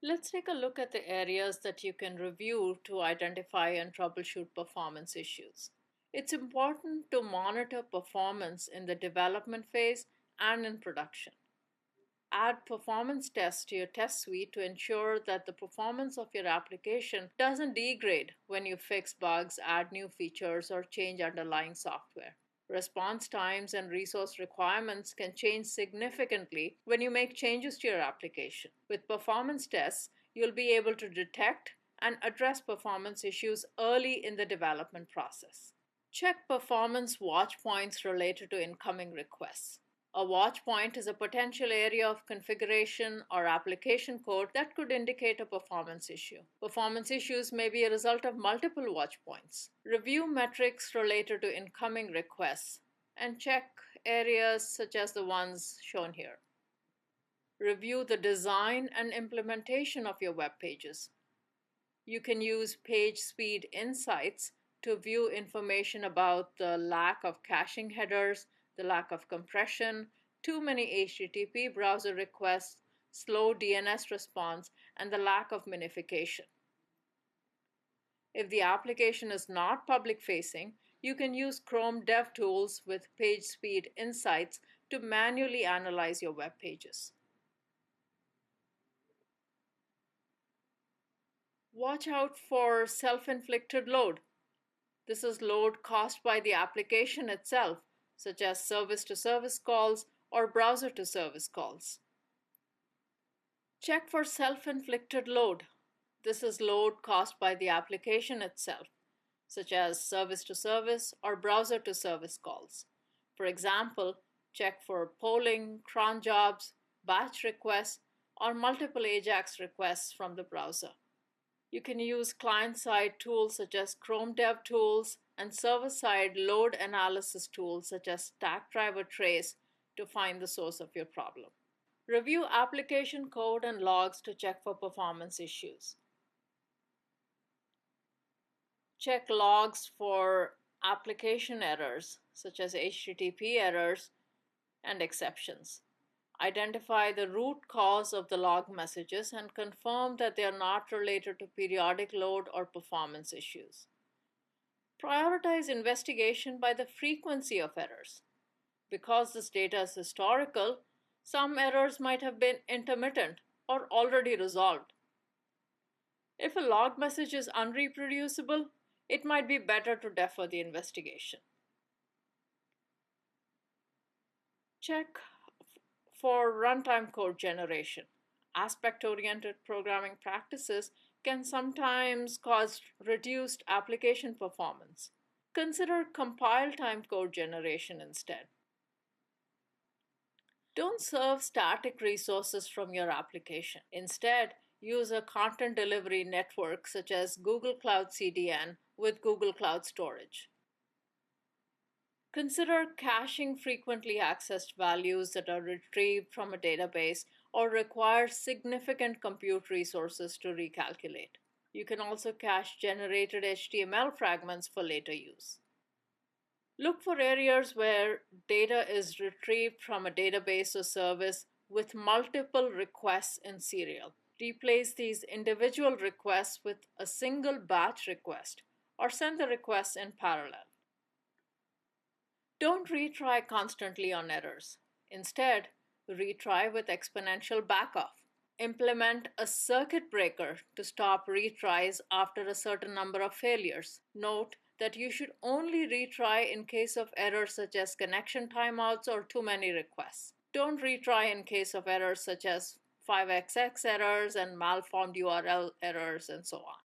Let's take a look at the areas that you can review to identify and troubleshoot performance issues. It's important to monitor performance in the development phase and in production. Add performance tests to your test suite to ensure that the performance of your application doesn't degrade when you fix bugs, add new features, or change underlying software. Response times and resource requirements can change significantly when you make changes to your application. With performance tests, you'll be able to detect and address performance issues early in the development process. Check performance watch points related to incoming requests. A watch point is a potential area of configuration or application code that could indicate a performance issue. Performance issues may be a result of multiple watch points. Review metrics related to incoming requests and check areas such as the ones shown here. Review the design and implementation of your web pages. You can use page speed insights to view information about the lack of caching headers, the lack of compression, too many HTTP browser requests, slow DNS response, and the lack of minification. If the application is not public-facing, you can use Chrome DevTools with Page Speed Insights to manually analyze your web pages. Watch out for self-inflicted load. This is load caused by the application itself, such as service-to-service calls or browser-to-service calls. Check for self-inflicted load. This is load caused by the application itself, such as service-to-service or browser-to-service calls. For example, check for polling, cron jobs, batch requests, or multiple AJAX requests from the browser. You can use client-side tools such as Chrome DevTools and server-side load analysis tools such as Stackdriver Trace to find the source of your problem. Review application code and logs to check for performance issues. Check logs for application errors such as HTTP errors and exceptions. Identify the root cause of the log messages and confirm that they are not related to periodic load or performance issues. Prioritize investigation by the frequency of errors. Because this data is historical, some errors might have been intermittent or already resolved. If a log message is unreproducible, it might be better to defer the investigation. Check for runtime code generation. Aspect-oriented programming practices can sometimes cause reduced application performance. Consider compile-time code generation instead. Don't serve static resources from your application. Instead, use a content delivery network such as Google Cloud CDN with Google Cloud Storage. Consider caching frequently accessed values that are retrieved from a database or require significant compute resources to recalculate. You can also cache generated HTML fragments for later use. Look for areas where data is retrieved from a database or service with multiple requests in serial. Replace these individual requests with a single batch request or send the requests in parallel. Don't retry constantly on errors. Instead, retry with exponential backoff. Implement a circuit breaker to stop retries after a certain number of failures. Note that you should only retry in case of errors such as connection timeouts or too many requests. Don't retry in case of errors such as 5xx errors and malformed URL errors and so on.